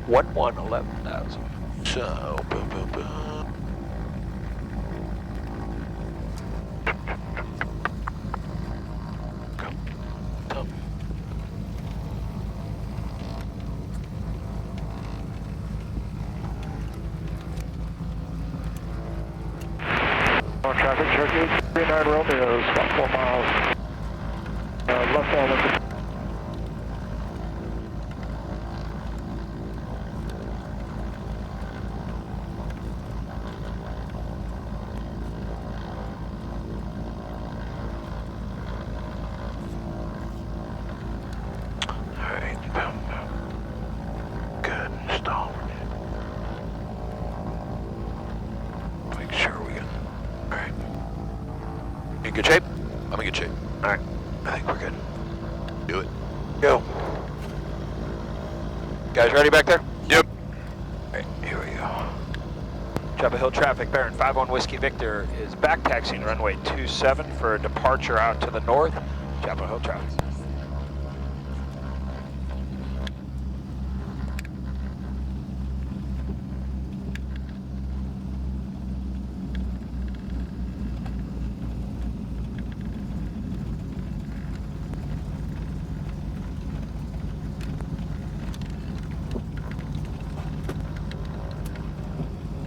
11,000. So, boom, boom, boom. Come. On traffic, Cherokee 39 Romeo, about 4 miles. Left on left. Good shape? I'm in good shape. Alright. I think we're good. Do it. Go. Guys ready back there? Yep. Alright, here we go. Chapel Hill traffic, Baron 5-1 Whiskey Victor is back taxiing runway 27 for a departure out to the north. Chapel Hill traffic.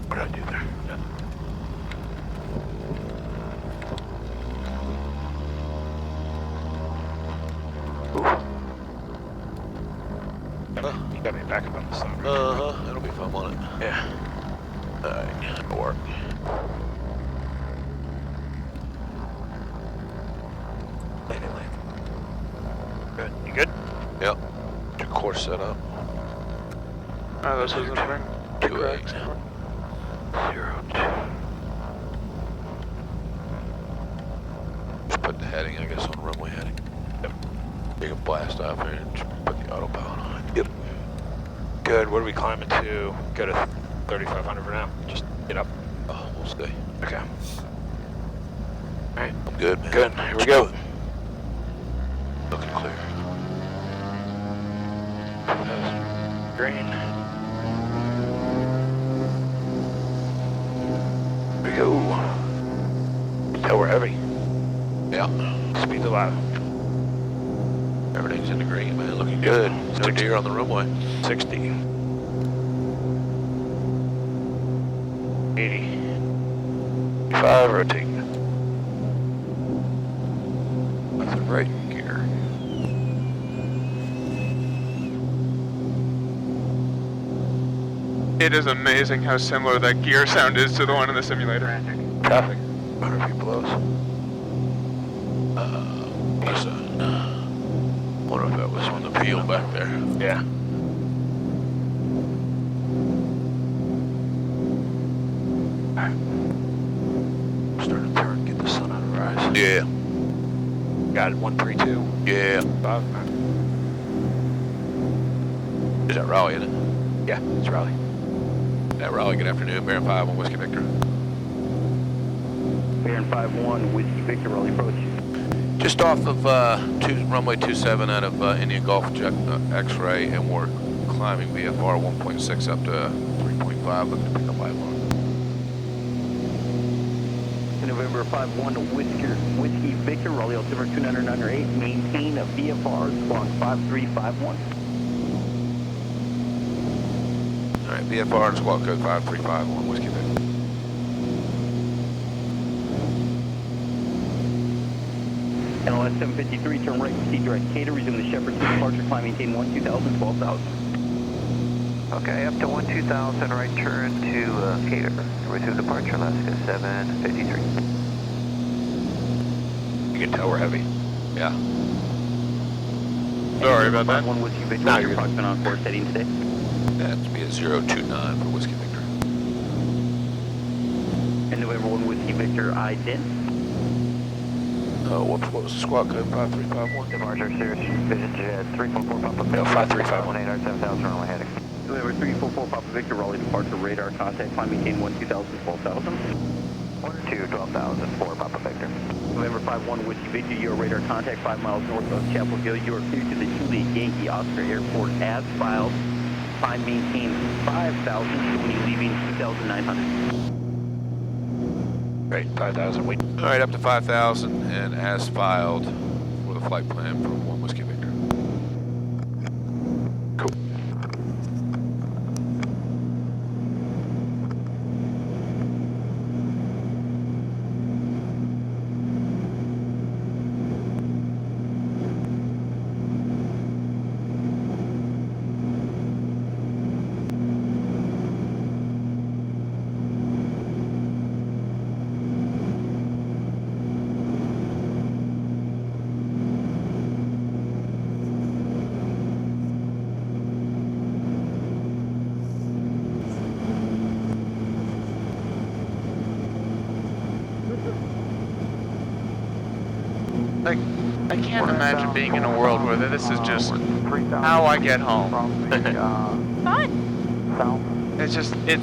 What did I do there? You got me back up on the side. That'll be fun, won't it? Yeah. Alright, that'll work. Landing lane. Good. You good? Yep. Your course set up. Oh, this isn't right. 2 eggs. 02. Just put the heading, I guess, on the runway heading. Yep. You can blast off here and just put the autopilot on. Yep. Good. What are we climbing to? Go to 3,500 for now. Just get up. Oh, we'll stay. Okay. Alright. I'm good, man. Good. Here we go. Looking clear. Green. Here we go. Tell we're heavy. Yeah. Speed's allowed. Everything's in the green, man. Looking good. No deer on the runway. 60. 80. 5, rotate. Nothing right in gear. It is amazing how similar that gear sound is to the one in the simulator. Traffic. 100 feet below us. What's that? Wonder if that was on the peel back there. Yeah. Starting to turn, get the sun out of our eyes. Yeah. Got it. 132. Yeah. 5. Is that Raleigh, isn't it? Yeah, it's Raleigh. That Raleigh, good afternoon. Baron 5 on Whiskey Victor. Baron 5-1, Whiskey Victor, Raleigh approach. Just off of runway 27 out of Indian Gulf X-ray, and we're climbing VFR 1.6 up to 3.5, looking to pick up Ivan. November 5-1, Whiskey Victor, Raleigh altimeter 2998, maintain a VFR, squawk 5351. All right, VFR and squawk code 5351, Whiskey Victor. LS 753, turn right, proceed direct K to resume the Shepherd 2 departure, climb, maintain 12,000, 12,000. Okay, up to 12,000, right turn to Cater. Resume departure, Alaska 753. You can tell we're heavy. Yeah. Sorry about that. 5-1, Whiskey Victor, No, what's you're your approximate on course heading today? That's be a 029 for Whiskey Victor. And November 1, Whiskey Victor, I-10. What was the squawk code 5351? Departure, Sirius, visit to 344 Papa No, 5351. 1800 7000 runway heading. November 344 Papa Victor, Raleigh departure, radar contact, climb, maintain 12,000, 12,000. 2 12,000 for Papa Victor. November 5-1, Whiskey Victor, your radar contact 5 miles north of Chapel Hill. You are cleared to the Juliet Yankee Oscar Airport as filed. climb, maintain 5,000, when you're leaving 2,900. Great, 5,000. Wait. All right, up to 5,000 and as filed for the flight plan from 1 Whiskey Victor. Cool. Like, I can't imagine being in a world where this is just how I get home. Fun. It's just, I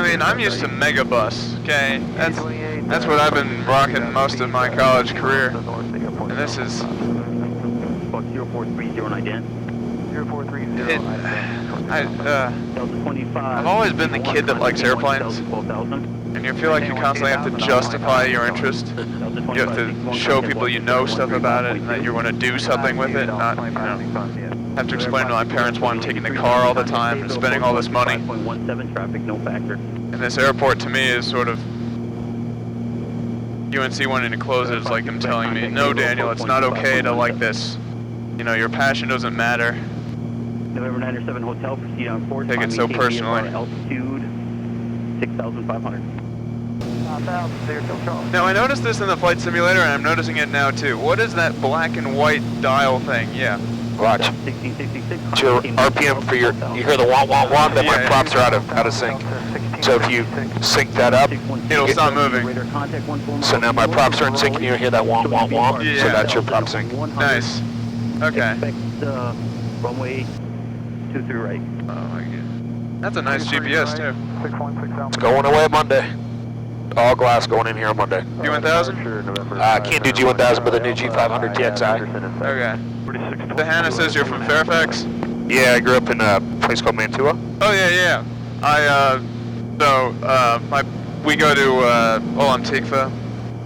mean, I'm used to Megabus, okay? That's what I've been rocking most of my college career. And this is... 0430 I've always been the kid that likes airplanes. And you feel like you constantly have to justify your interest. You have to show people you know stuff about it and that you're going to do something with it, not, you know, have to explain to my parents why I'm taking the car all the time and spending all this money. And this airport to me is sort of UNC wanting to close it. It's like them telling me, no, Daniel, it's not okay to like this. You know, your passion doesn't matter. November 97 Hotel, proceed on forward. Take it so personally. Altitude 6,500. Now, I noticed this in the flight simulator, and I'm noticing it now, too. What is that black and white dial thing? Yeah. Watch. 1666. It's your RPM for your, you hear the wah wah wah, then my props are out of sync. So if you sync that up, It'll stop moving. so now my props are in sync and you hear that wah wah wah, so Yeah. that's your prop sync. Nice. Okay. Expect runway 23 right. Oh my god. That's a nice GPS too. It's going away Monday. All glass going in here on Monday. G1000? Can't do G1000 but the new G500 TXI. Okay. The Hanna says you're from Fairfax? Yeah, I grew up in a place called Mantua. Oh yeah, yeah. We go to Olam Tikva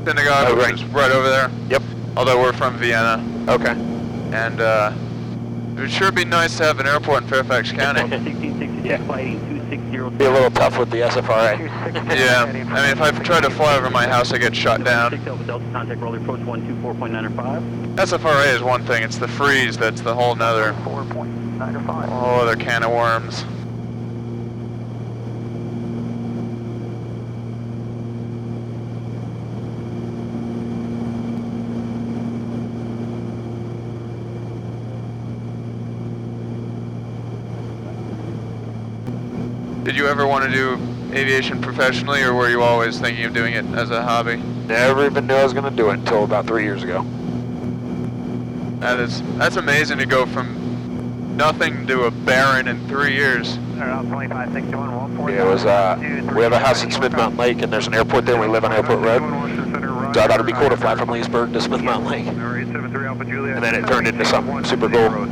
synagogue, Oh, right. which is right over there. Yep. Although we're from Vienna. Okay. And it would sure be nice to have an airport in Fairfax County. 1666 flighting 260. Be a little tough with the SFRA. Yeah, I mean, if I try to fly over my house, I get shot down. Contact roller approach 124.905. SFRA is one thing, it's the freeze that's the whole nother, 4.905. whole other can of worms. Did you ever want to do aviation professionally, or were you always thinking of doing it as a hobby? Never even knew I was going to do it until about 3 years ago. That's amazing to go from nothing to a Baron in 3 years. Yeah, it was, we have a house in Smith Mountain Lake, and there's an airport there. We live on Airport Road. So I thought it'd be cool to fly from Leesburg to Smith Mountain Lake. And then it turned into something super cool.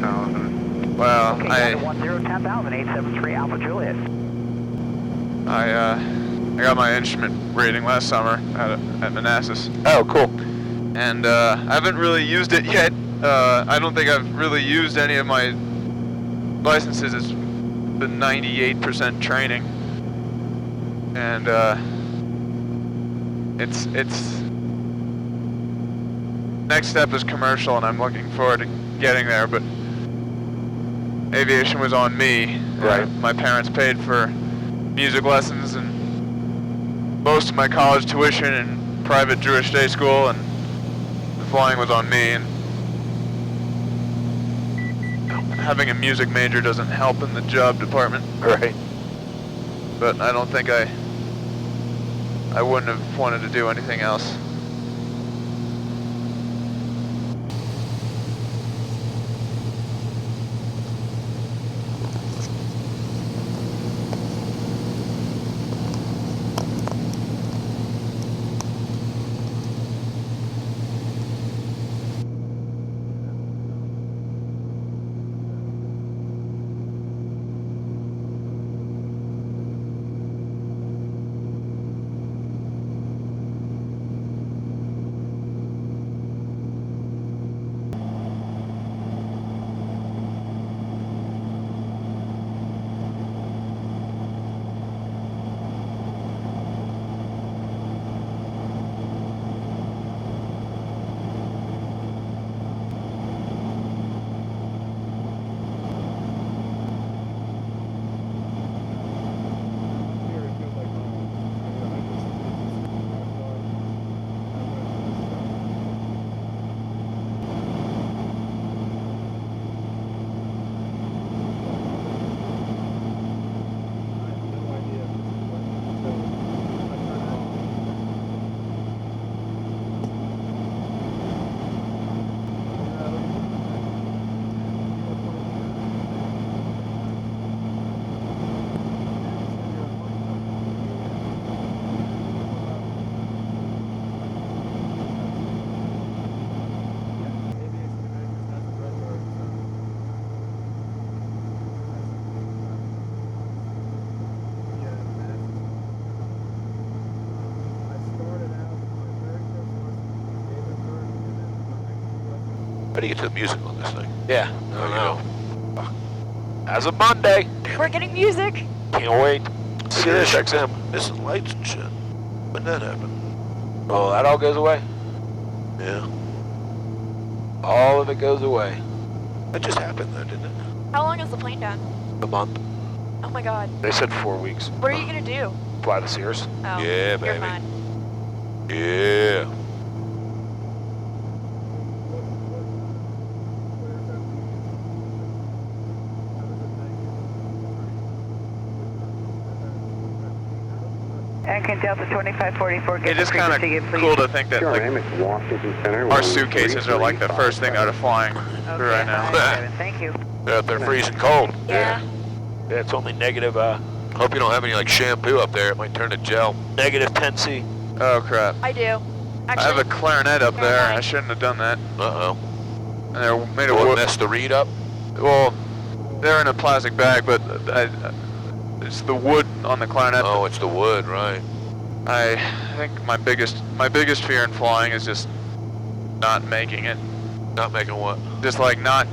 Well, I 10,873 Alpha Juliet. I got my instrument rating last summer at Manassas, Oh, cool. and I haven't really used it yet. I don't think I've really used any of my licenses. It's been 98% training, and it's next step is commercial, and I'm looking forward to getting there. But aviation was on me. Right. My parents paid for music lessons and most of my college tuition and private Jewish day school, and the flying was on me. And having a music major doesn't help in the job department. Right. But I don't think I wouldn't have wanted to do anything else. do you get to the music on this thing? Yeah. Oh, you know. As of Monday. We're getting music. Can't wait. Sirius XM. Missing lights and shit. When that happened? Oh, that all goes away. Yeah. All of it goes away. That just happened though, didn't it? How long is the plane down? A month. Oh my god. They said 4 weeks. What are you gonna do? Fly the Sears. Oh, Yeah, you're baby. fine. Yeah. And can Delta 2544 get It's just kind of cool to think that like our suitcases are like the first thing out of flying through right now. Thank you. They're up there freezing cold. Yeah. Yeah, it's only negative, Hope you don't have any like shampoo up there. It might turn to gel. negative 10 C. Oh crap! I do. I have a Actually, clarinet up there. Airline. I shouldn't have done that. Uh-oh. And they're made of What, wood. mess the reed up? Well, they're in a plastic bag, but it's the wood on the clarinet. Oh, it's the wood, right. I think my biggest fear in flying is just not making it. Not making what? Just like not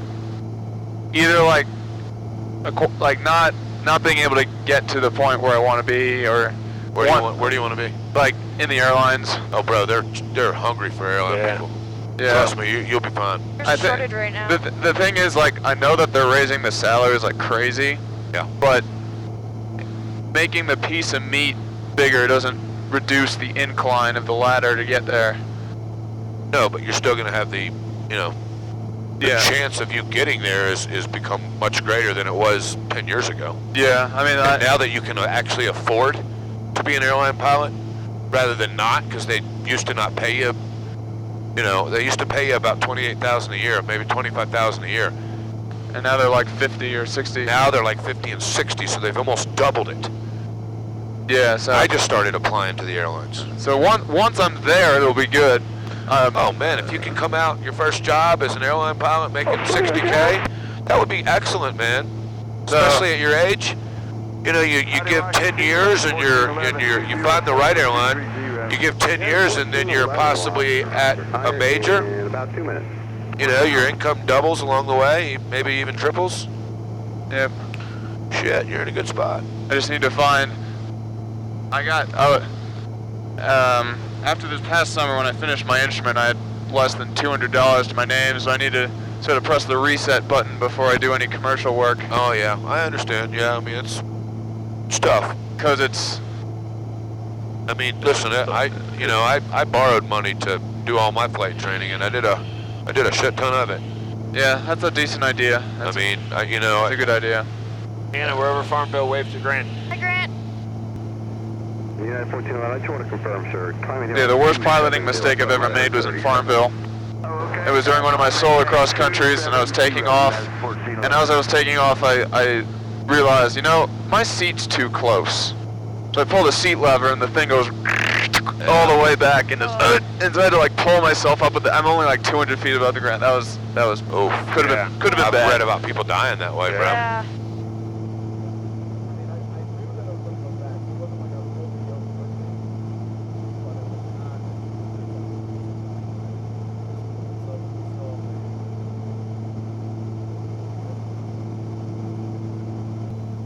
either like not being able to get to the point where I want to be, or Where do you want to be? like in the airlines. Oh, bro, they're hungry for airline Yeah. people. Yeah. Trust me, you'll be fine. there's I a thi- shortage right now. The thing is, like, I know that they're raising the salaries like crazy. Yeah. But making the piece of meat bigger doesn't reduce the incline of the ladder to get there. No, but you're still gonna have the, the Yeah. chance of you getting there is become much greater than it was 10 years ago. Yeah, I mean, And now that you can actually afford to be an airline pilot, rather than not, because they used to not pay you. They used to pay you about $28,000 a year, maybe $25,000 a year. and now they're like 50 or 60. Now they're like 50 and 60, so they've almost doubled it. Yeah, so I just started applying to the airlines. so once I'm there, it'll be good. Oh man, if you can come out your first job as an airline pilot making 60K, that would be excellent, man. Especially at your age. You give 10 years and you find the right airline. You give 10 years and then you're possibly at a major. In about 2 minutes. Your income doubles along the way, maybe even triples. Yep. Shit, you're in a good spot. I just need to find. After this past summer when I finished my instrument, I had less than $200 to my name, so I need to sort of press the reset button before I do any commercial work. Oh yeah, I understand. Yeah, I mean it's tough. Because it's. I mean, listen, I borrowed money to do all my flight training, and I did a shit ton of it. Yeah, that's a decent idea. That's It's a good idea. Hannah, wherever Farmville, wave to Grant. Hi, Grant. United 14, I just want to confirm, sir. Yeah, the worst piloting mistake I've ever made was in Farmville. It was during one of my solar cross countries, and I was taking off. And as I was taking off, I realized, my seat's too close. So I pull the seat lever, and the thing goes all the way back, and so I had to like pull myself up. I'm only like 200 feet above the ground. That was could have been I've bad. read about people dying that way, bro. Yeah.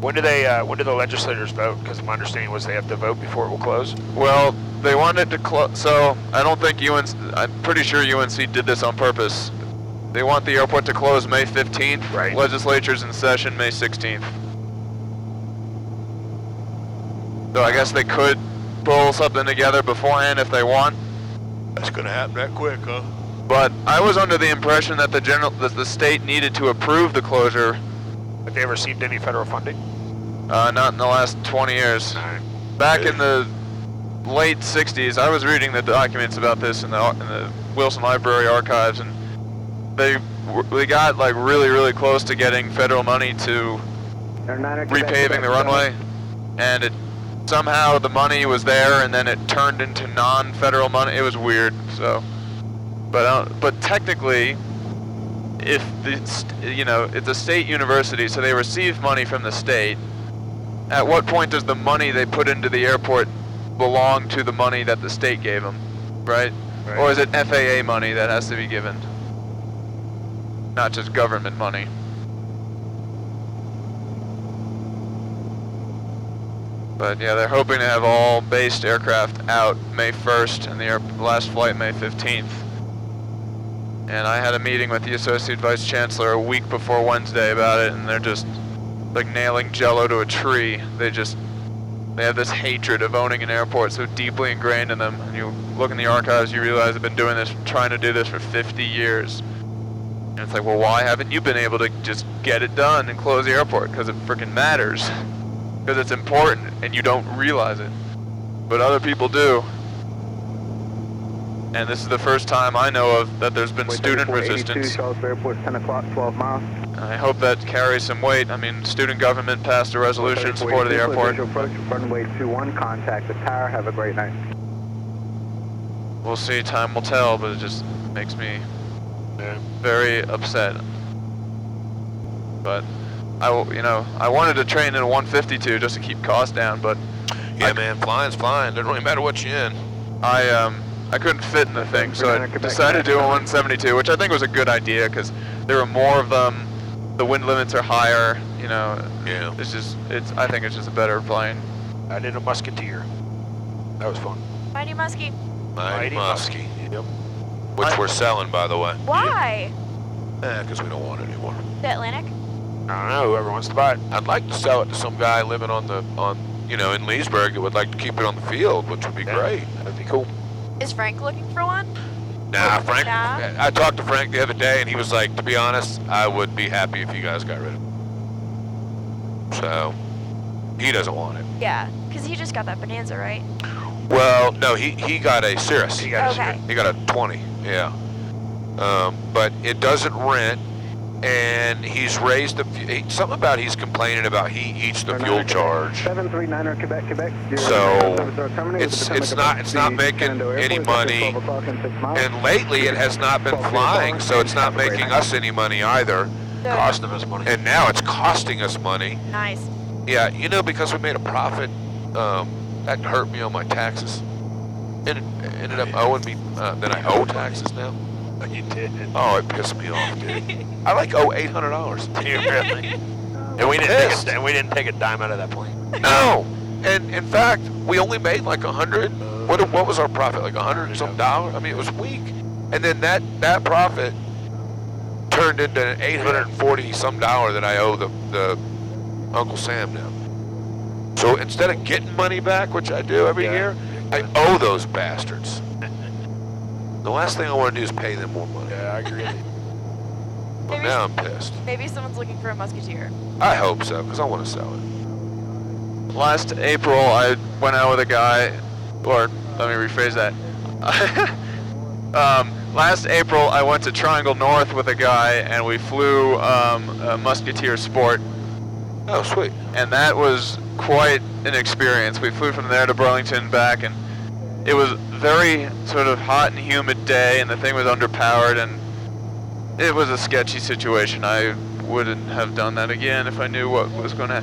When do the legislators vote? Because my understanding was they have to vote before it will close. Well, they wanted to close, so I don't think I'm pretty sure UNC did this on purpose. They want the airport to close May 15th. Right. Legislature's in session May 16th. So I guess they could pull something together beforehand if they want. That's gonna happen that quick, huh? But I was under the impression that the state needed to approve the closure. Have they received any federal funding? Not in the last 20 years. Back in the late 60s, I was reading the documents about this in the Wilson Library archives, and they got like really, really close to getting federal money to repaving the runway, and somehow the money was there, and then it turned into non-federal money. It was weird. So, but technically, if it's a state university, so they receive money from the state. At what point does the money they put into the airport belong to the money that the state gave them, right? Or is it FAA money that has to be given? not just government money. But yeah, they're hoping to have all based aircraft out May 1st and the last flight May 15th. And I had a meeting with the Associate Vice Chancellor a week before Wednesday about it, and they're just like nailing jello to a tree. They have this hatred of owning an airport so deeply ingrained in them. And you look in the archives, you realize they've been doing this, trying to do this for 50 years. And it's like, well, why haven't you been able to just get it done and close the airport? Because it freaking matters. Because it's important, and you don't realize it. But other people do. And this is the first time I know of that there's been student resistance. Charlotte Airport, 10 o'clock, 12 miles. I hope that carries some weight. I mean, student government passed a resolution in support of the airport. Runway 21, contact the tower. Have a great night. We'll see, time will tell, but it just makes me very upset. But I wanted to train in a 152 just to keep costs down, but Yeah, man, flying's flying. Doesn't really matter what you're in. I couldn't fit in the thing, so I decided to do a 172, which I think was a good idea because there are more of them. The wind limits are higher. You know, Yeah. I think it's just a better plane. I did a Musketeer. That was fun. Mighty Muskie. Mighty Muskie. Yep. Which we're selling, by the way. Why? Because we don't want it anymore. The Atlantic? I don't know, whoever wants to buy it. I'd like to sell it to some guy living in Leesburg that would like to keep it on the field, which would be great. That'd be cool. Is Frank looking for one? Nah, Frank. Nah. I talked to Frank the other day, and he was like, to be honest, I would be happy if you guys got rid of it. So, he doesn't want it. Yeah, because he just got that Bonanza, right? Well, no, he got a Cirrus. He got Okay. He got a 20, yeah. But it doesn't rent, and he's raised something about he's complaining about he eats the fuel charge. 739er Quebec. So it's not making any money, and lately it has not been flying, so it's not making us any money either. Good. Costing us money. And now it's costing us money. Nice. Yeah, because we made a profit, that hurt me on my taxes. And it ended up owing me, then I owe taxes now. You did. Oh, it pissed me off, dude. I owe $800. You really? And we didn't take a dime out of that plane. No, and in fact, we only made like 100. What was our profit? Like $100 and some dollars? I mean, it was weak. And then that profit turned into $840 some dollar that I owe the Uncle Sam now. So instead of getting money back, which I do every year, I owe those bastards. The last thing I want to do is pay them more money. Yeah, I agree. But now I'm pissed. Maybe someone's looking for a Musketeer. I hope so, because I want to sell it. Last April, I went out with a guy, or let me rephrase that. Last April, I went to Triangle North with a guy, and we flew a Musketeer Sport. Oh, sweet. And that was quite an experience. We flew from there to Burlington back, and it was very sort of hot and humid day, and the thing was underpowered, and it was a sketchy situation. I wouldn't have done that again if I knew what was going to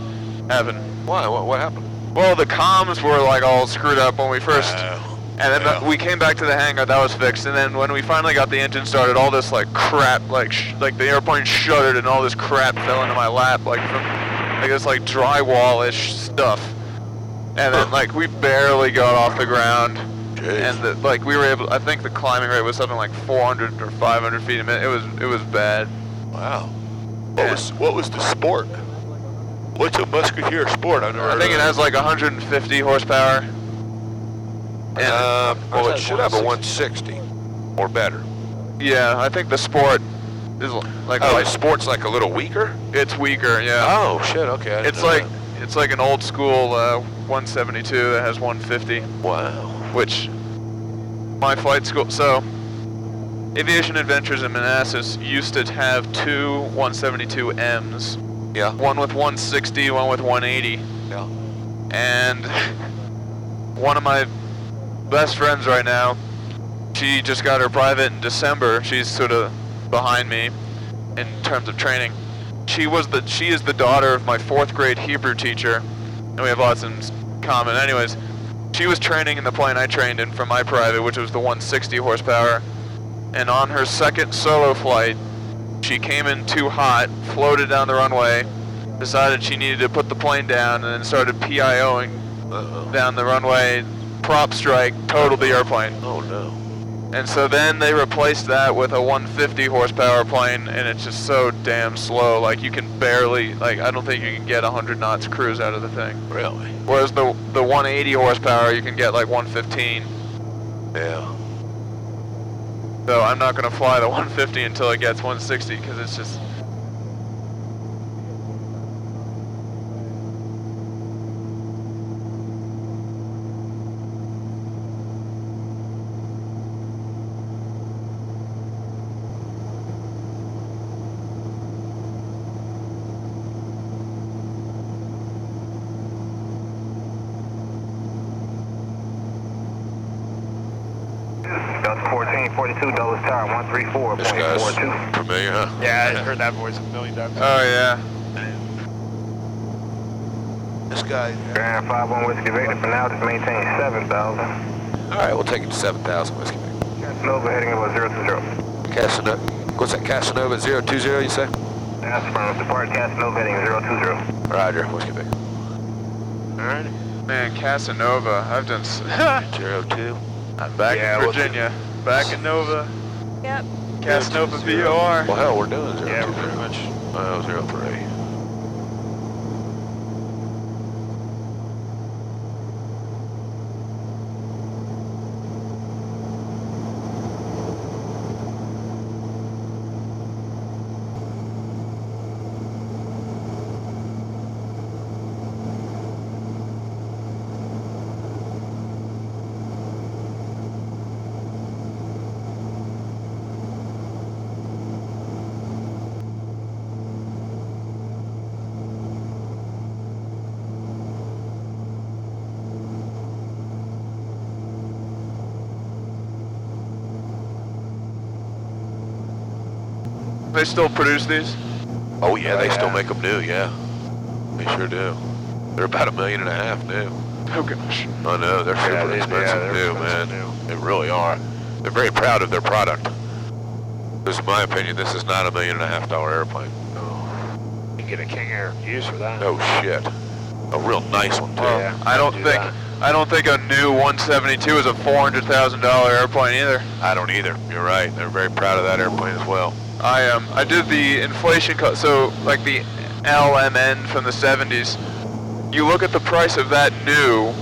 happen. Why? What happened? Well, the comms were like all screwed up when we first, and then we came back to the hangar, that was fixed, and then when we finally got the engine started, all this like crap, like the airplane shuddered and all this crap fell into my lap, like from like this like drywall-ish stuff. And then like we barely got off the ground. Jeez. And we were able, I think the climbing rate was something like 400 or 500 feet a minute. It was bad. Wow. What was the Sport? What's a Musketeer Sport? I've never heard I think of it has like 150 horsepower. Well, it should have a 160 or better. Yeah, I think the Sport is like. The Sport's like a little weaker? It's weaker, yeah. Oh shit. Okay. I didn't It's know like that. it's like an old school 172 that has 150. Wow. Which my flight school, so Aviation Adventures in Manassas used to have two 172Ms. Yeah. One with 160, one with 180. Yeah. And one of my best friends right now, she just got her private in December. She's sort of behind me in terms of training. She is the daughter of my 4th grade Hebrew teacher, and we have lots in common. Anyways, she was training in the plane I trained in for my private, which was the 160 horsepower. And on her second solo flight, She came in too hot, floated down the runway, decided she needed to put the plane down, and then started PIOing down the runway. Prop strike, totaled the airplane. Oh no. And so then they replaced that with a 150 horsepower plane, and it's just so damn slow. Like, you can barely, like, I don't think you can get 100 knots cruise out of the thing. Really? Whereas the 180 horsepower, you can get like 115. Yeah. So I'm not gonna fly the 150 until it gets 160, because it's just. Delta 1442, Dulles Tower, 134.42. This guy's familiar, huh? Yeah, I heard that voice a million times. Oh yeah. This guy. Grand 51 Whiskey Victor, for now just maintain 7,000. Alright, we'll take it to 7,000 Whiskey. Casanova heading about 020. Casanova. What's that, Casanova 020, you say? That's from depart Casanova heading 020. Roger, Whiskey Big. Alright. Man, Casanova, I've done. 02. I'm back in Virginia, back in Nova. Yep. Casanova VOR. Well, hell, we're doing 02. Yeah, we're pretty much. 03. They still produce these? Oh yeah, they still make them new, yeah. They sure do. They're about $1.5 million new. Oh gosh. I know, they're super expensive new, man. They really are. They're very proud of their product. This is my opinion, this is not $1.5 million airplane. No. You get a King Air use for that. Oh shit. A real nice one too. Yeah, I don't do think that. I don't think a new 172 is a $400,000 airplane either. I don't either. You're right. They're very proud of that airplane as well. I did the inflation so like the LMN from the 70s. You look at the price of that new,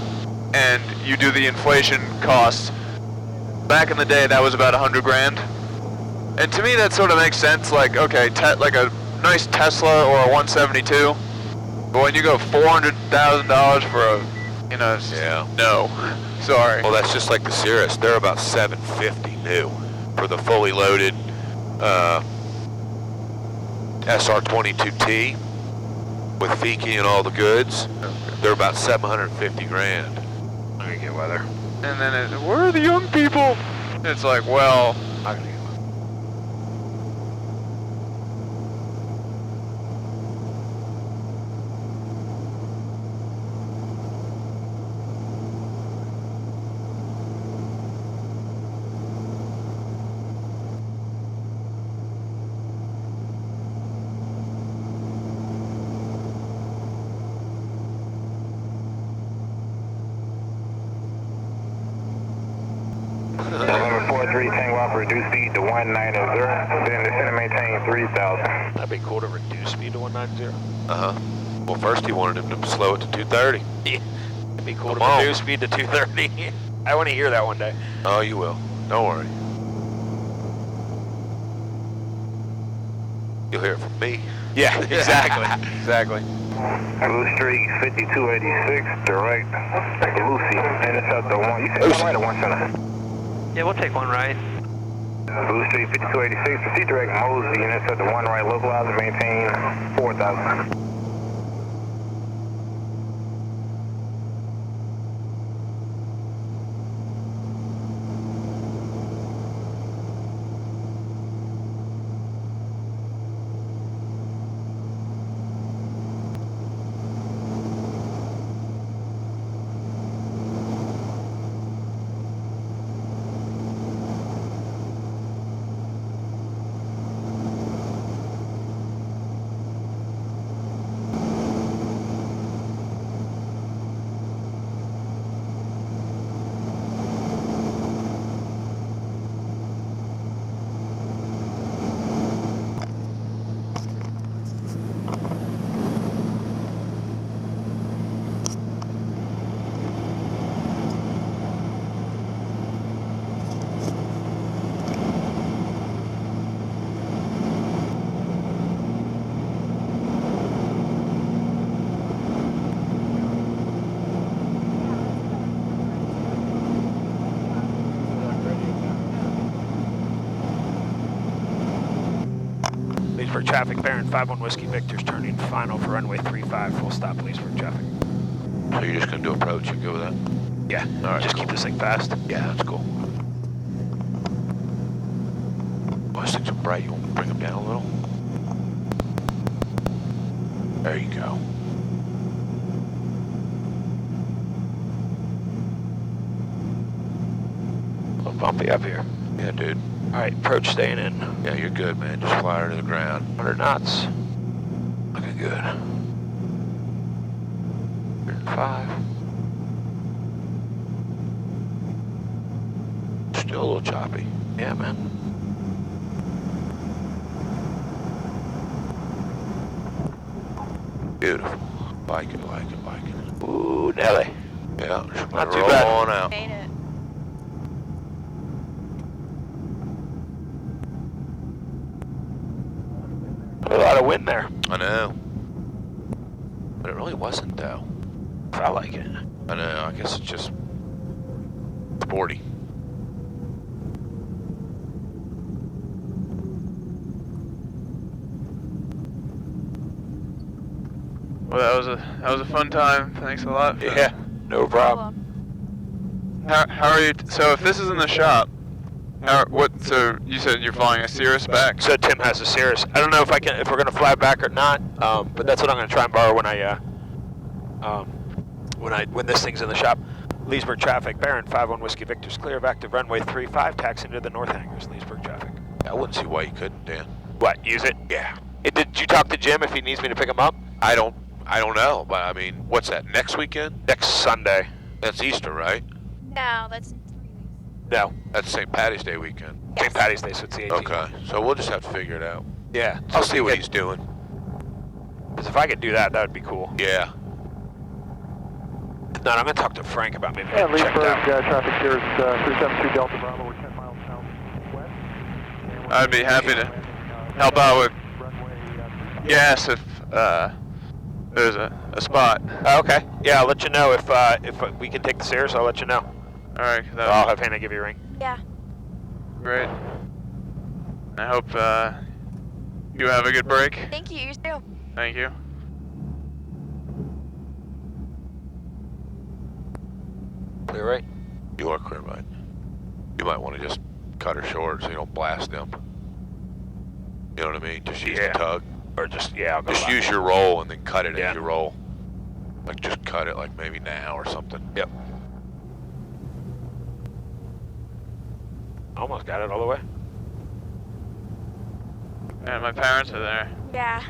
and you do the inflation costs. Back in the day, that was about 100 grand. And to me, that sort of makes sense. Like, okay, like a nice Tesla or a 172. But when you go $400,000 for a, you know, it's just, Yeah. no, sorry. Well, that's just like the Cirrus. They're about $750 new for the fully loaded SR22T with Fiki and all the goods. They're about 750 grand. I'm gonna get weather. And then where are the young people? It's like, well, I'm gonna get weather. November 43, Tango Alpha, reduce speed to 190, then descend and maintain 3,000. That'd be cool to reduce speed to 190. Uh-huh. Well, first he wanted him to slow it to 230. Yeah. It'd be cool Come to on. reduce speed to 230. I want to hear that one day. Oh, you will. Don't worry. You'll hear it from me. Yeah, exactly. Exactly. Blue Street 5286, direct Lucy, intercept the one. You said Lucy. one right or one center? Yeah, we'll take one right. Blue Street 5286, proceed direct Mosby, intercept the one right, localize and maintain 4,000. Traffic Baron, 5-1 Whiskey Victor's turning final for runway 35, full stop Leesburg traffic. So you're just gonna do approach, you go with that? Yeah, All right, just cool. keep this thing fast. Yeah, that's cool. Oh, these things are bright, you want to bring them down a little? There you go. A little bumpy up here. Yeah, dude. All right, approach staying in. Yeah, you're good, man. Just fly her to the ground. 100 knots. Looking good. 105. Still a little choppy. Yeah, man. Beautiful. Like it, like it, like it. Ooh, Nelly. Yeah, just Not let too her roll bad. on out. Made it. A lot of wind there. I know. But it really wasn't, though. I like it. I know, I guess it's just sporty. Well, that was a fun time. Thanks a lot. Yeah, no problem. How are you? So if this is in the shop, so you said you're flying a Cirrus back? So Tim has a Cirrus. I don't know if we're gonna fly back or not, but that's what I'm gonna try and borrow when this thing's in the shop. Leesburg traffic, Baron 5-1 Whiskey Victor's clear of active runway 35, taxi into the north hangars. Leesburg traffic. I wouldn't see why you couldn't, Dan. What? Use it? Yeah. Did you talk to Jim if he needs me to pick him up? I don't know, but I mean, what's that, next weekend? Next Sunday. That's Easter, right? No, that's 3 weeks. No, That's St. Patty's Day weekend. St. Patty's Day, so it's the 18th. Okay, so we'll just have to figure it out. Yeah. I'll see what he's doing. Because if I could do that, that would be cool. Yeah. No, I'm gonna talk to Frank about maybe Yeah, getting checked Leesburg out. traffic here is 372 Delta Bravo. We're 10 miles southwest. I'd be happy to help out with gas if there's a spot. Okay. Yeah, I'll let you know if we can take the Cirrus. I'll let you know. All right, I'll have Hannah give you a ring. Yeah. great. I hope you have a good break. Thank you, you too. Thank you. Clear right? You are clear, right? You might want to just cut her short so you don't blast them. You know what I mean? Just use Yeah. the tug. Or just, yeah, I'll go Just by. use your roll and then cut it Yeah. as you roll. Like just cut it like maybe now or something. Yep. Almost got it all the way. And my parents are there. Yeah.